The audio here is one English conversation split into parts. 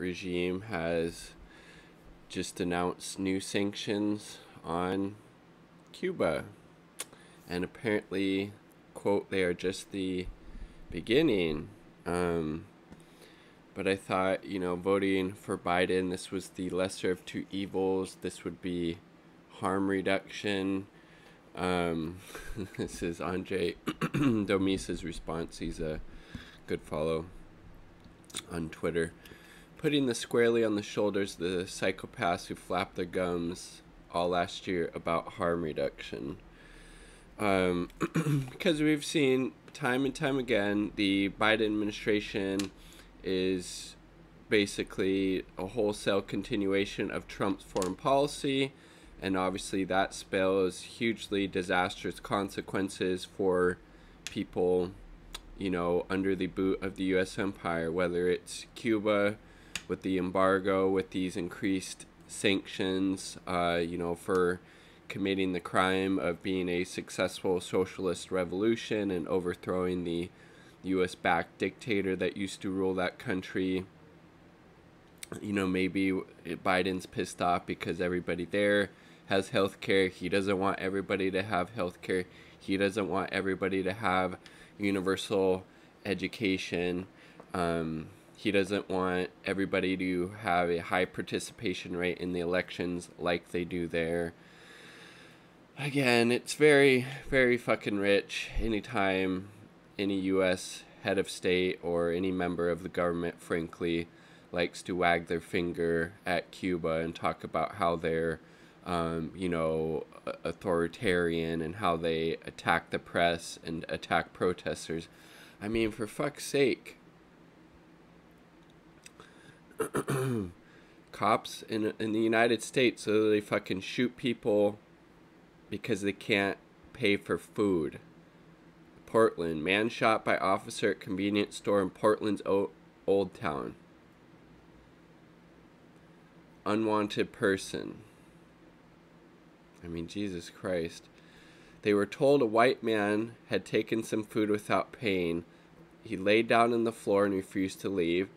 regime has just announced new sanctions on Cuba. And apparently, quote, they are just the beginning. But I thought, voting for Biden, this was the lesser of two evils. This would be harm reduction. This is Andre Domisa's response. He's a good follow on Twitter. Putting this squarely on the shoulders of the psychopaths who flapped their gums all last year about harm reduction. Because we've seen time and time again, the Biden administration is basically a wholesale continuation of Trump's foreign policy, and obviously that spells hugely disastrous consequences for people, under the boot of the U.S. empire, whether it's Cuba with the embargo, with these increased sanctions, for committing the crime of being a successful socialist revolution and overthrowing the U.S.-backed dictator that used to rule that country. Maybe Biden's pissed off because everybody there has health care. He doesn't want everybody to have health care. He doesn't want everybody to have universal education. He doesn't want everybody to have a high participation rate in the elections like they do there. Again, it's very, very fucking rich anytime any U.S. head of state or any member of the government, frankly, likes to wag their finger at Cuba and talk about how they're, authoritarian and how they attack the press and attack protesters. I mean, for fuck's sake. Cops in the United States literally fucking shoot people because they can't pay for food. Portland, man shot by officer at convenience store in Portland's Old Town. Unwanted person. I mean, Jesus Christ. They were told a white man had taken some food without paying. He laid down on the floor and refused to leave.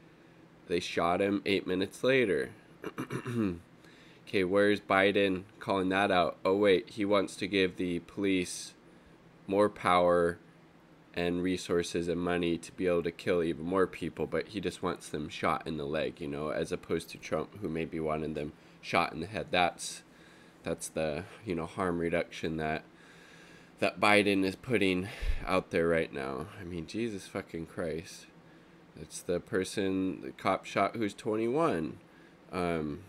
They shot him 8 minutes later. Okay, where's Biden calling that out? Oh, wait, he wants to give the police more power and resources and money to be able to kill even more people, but he just wants them shot in the leg, as opposed to Trump, who maybe wanted them shot in the head. That's the, harm reduction that Biden is putting out there right now. I mean, Jesus fucking Christ. It's the person, the cop shot who's 21. And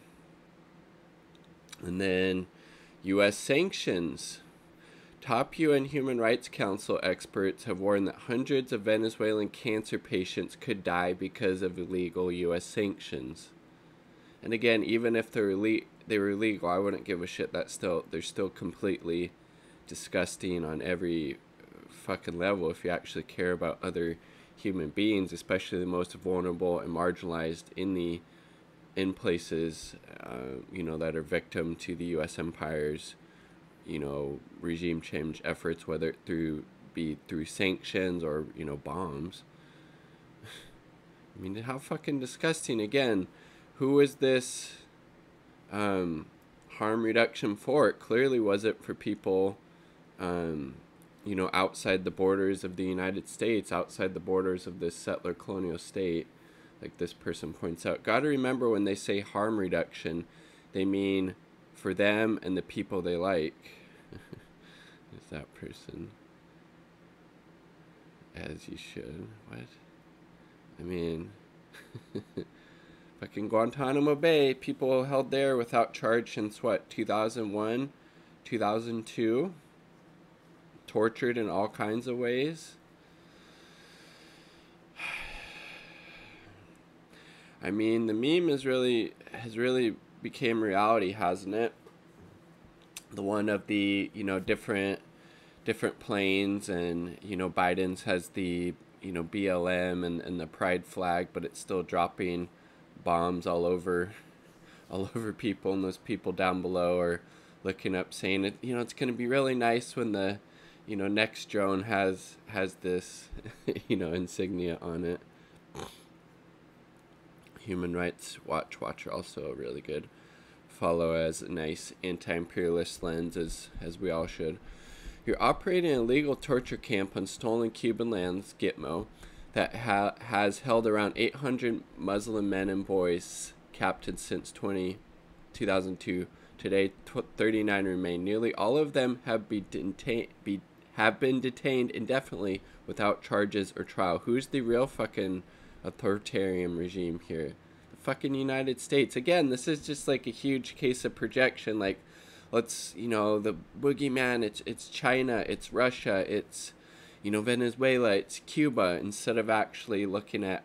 then U.S. sanctions. Top UN Human Rights Council experts have warned that hundreds of Venezuelan cancer patients could die because of illegal U.S. sanctions. And again, even if they were illegal, I wouldn't give a shit. They're still completely disgusting on every fucking level if you actually care about other human beings, especially the most vulnerable and marginalized in places, that are victim to the U.S. empire's, regime change efforts, whether it be through sanctions or, bombs. I mean, how fucking disgusting. Again, who is this harm reduction for? It clearly wasn't for people, outside the borders of the United States, outside the borders of this settler colonial state, like this person points out. Gotta remember, when they say harm reduction, they mean for them and the people they like. Is that person? As you should. What? I mean, fucking Guantanamo Bay, people held there without charge since what, 2001, 2002? Tortured in all kinds of ways. I mean, the meme has really became reality, hasn't it? The one of the, different planes, and, Biden's has the, BLM and the pride flag, but it's still dropping bombs all over people, and those people down below are looking up saying, it's going to be really nice when the, next drone has this, insignia on it. Human Rights Watch are also really good. Follow as a nice anti-imperialist lens, as we all should. You're operating an illegal torture camp on stolen Cuban lands, Gitmo, that has held around 800 Muslim men and boys captured since 2002. Today, 39 remain. Nearly all of them have been detained indefinitely without charges or trial. Who's the real fucking authoritarian regime here? The fucking United States. Again, this is just like a huge case of projection. Like, let's, the boogeyman, it's China, it's Russia, it's, Venezuela, it's Cuba, instead of actually looking at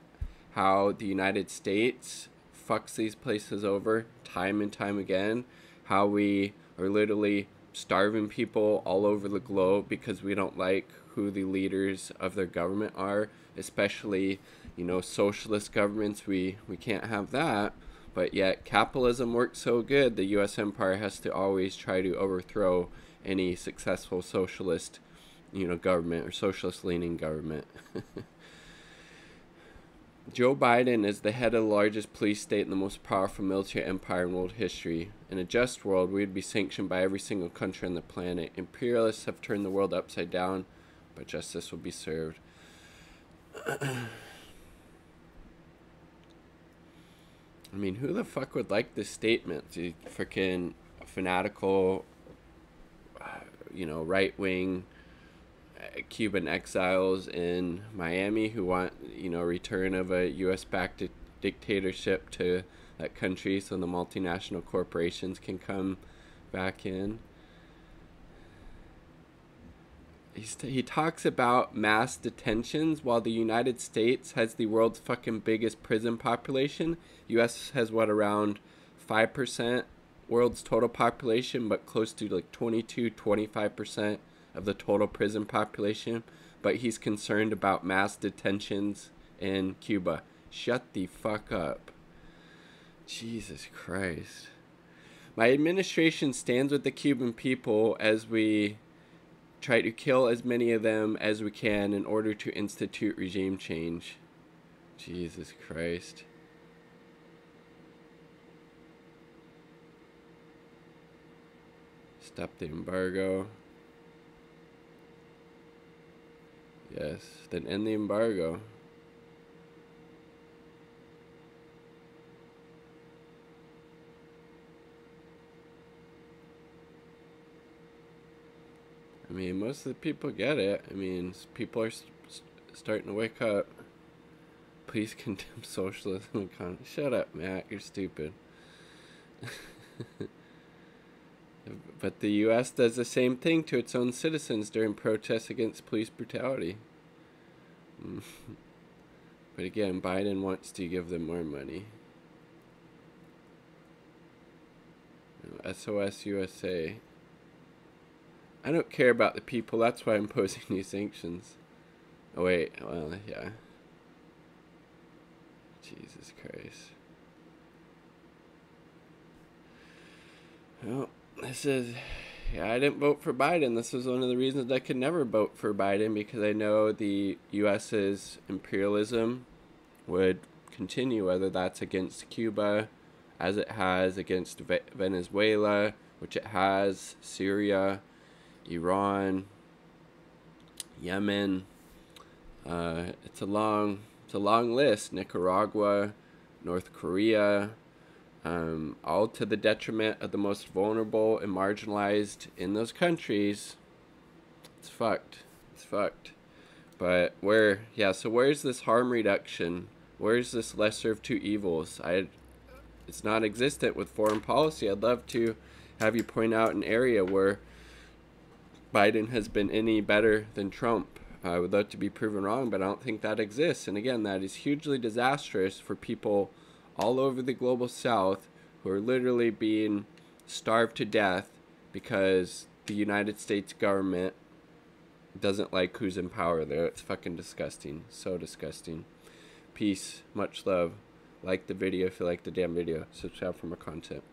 how the United States fucks these places over time and time again, how we are literally starving people all over the globe because we don't like who the leaders of their government are, especially, socialist governments. We can't have that. But yet capitalism works so good, the U.S. empire has to always try to overthrow any successful socialist, government or socialist-leaning government. Joe Biden is the head of the largest police state and the most powerful military empire in world history. In a just world, we would be sanctioned by every single country on the planet. Imperialists have turned the world upside down, but justice will be served. I mean, who the fuck would like this statement? The freaking fanatical, right-wing Cuban exiles in Miami who want, return of a U.S.-backed dictatorship to that country so the multinational corporations can come back in. He talks about mass detentions while the United States has the world's fucking biggest prison population. U.S. has around 5% world's total population, but close to like 25% of the total prison population. But he's concerned about mass detentions in Cuba. Shut the fuck up. Jesus Christ. My administration stands with the Cuban people as we try to kill as many of them as we can in order to institute regime change. Jesus Christ. Stop the embargo. Yes, then end the embargo. I mean, most of the people get it. I mean, people are starting to wake up. Please condemn socialism. Shut up, Matt. You're stupid. But the U.S. does the same thing to its own citizens during protests against police brutality. But again, Biden wants to give them more money. SOS USA. I don't care about the people, that's why I'm imposing these sanctions. Oh wait, well, yeah. Jesus Christ. Well, this is... Yeah, I didn't vote for Biden. This was one of the reasons I could never vote for Biden, because I know the U.S.'s imperialism would continue, whether that's against Cuba, as it has against Venezuela, which it has, Syria, Iran, Yemen. It's a long list. Nicaragua, North Korea, all to the detriment of the most vulnerable and marginalized in those countries. It's fucked. It's fucked. But so where's this harm reduction? Where's this lesser of two evils? It's not existent with foreign policy. I'd love to have you point out an area where Biden has been any better than Trump. I would love to be proven wrong, but I don't think that exists. And again, that is hugely disastrous for people all over the global south who are literally being starved to death because the United States government doesn't like who's in power there. It's fucking disgusting. So disgusting. Peace. Much love. Like the video if you like the damn video. Subscribe for more content.